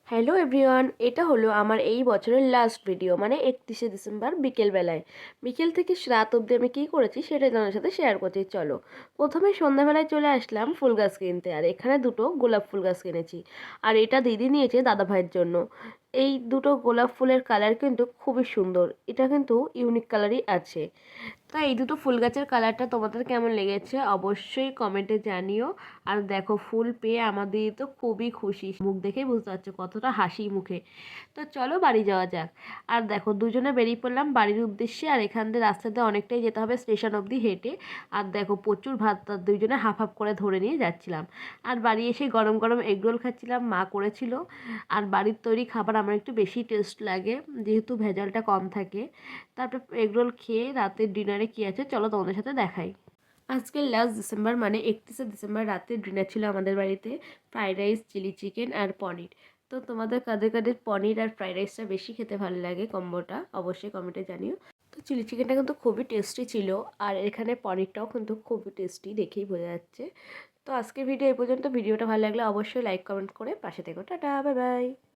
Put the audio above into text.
Hello everyone, এটা হলো আমার এই বছরের লাস্ট ভিডিও, মানে 31শে ডিসেম্বর বিকেলবেলায়। বিকেল থেকে রাত অবধি আমি কী করেছি সেটাই তোমাদের সাথে শেয়ার করছি। চলো, প্রথমে সন্ধ্যাবেলায় চলে আসলাম ফুল গাছ কিনতে, আর এখানে দুটো গোলাপ ফুল গাছ কিনেছি। আর এটা দিদি নিয়েছে দাদা ভাইয়ের জন্য। এই দুটো গোলাপ ফুলের কালার কিন্তু খুবই সুন্দর, এটা কিন্তু ইউনিক কালারই আছে। তো এই দুটো ফুল গাছের কালারটা তোমাদের কেমন লেগেছে অবশ্যই কমেন্টে জানিও। আর দেখো, ফুল পেয়ে আমাদের তো খুবই খুশি, মুখ দেখেই বুঝতে পারছো কতটা হাসি মুখে। তো চলো বাড়ি যাওয়া যাক। আর দেখো, দুজনে বেরিয়ে পড়লাম বাড়ির উদ্দেশ্যে। আর এখান দিয়ে রাস্তাতে অনেকটাই যেতে হবে স্টেশন অবধি হেঁটে। আর দেখো, প্রচুর ভাত টাত দুইজনে হাফ হাফ করে ধরে নিয়ে যাচ্ছিলাম। আর বাড়ি এসে গরম গরম এগরোল খাচ্ছিলাম, মা করেছিল। আর বাড়ির তৈরি খাবার আমার একটু বেশি টেস্ট লাগে, যেহেতু ভেজালটা কম থাকে। তারপর এগরোল খেয়ে রাতের ডিনারে কী আছে চলো তোমাদের সাথে দেখাই। আজকের লাস্ট ডিসেম্বর, মানে 31শে ডিসেম্বর রাতের ডিনার ছিল আমাদের বাড়িতে ফ্রাইড রাইস, চিলি চিকেন আর পনির। তো তোমাদের কাদের কাদের পনির আর ফ্রাইড রাইসটা বেশি খেতে ভালো লাগে কম্বোটা অবশ্যই কমেন্টে জানিও। তো চিলি চিকেনটা কিন্তু খুবই টেস্টি ছিল, আর এখানে পনিরটাও কিন্তু খুবই টেস্টি, দেখেই বোঝা যাচ্ছে। তো আজকের ভিডিও এই পর্যন্ত। ভিডিওটা ভালো লাগলে অবশ্যই লাইক কমেন্ট করে পাশে থেকো। Tata, bye bye.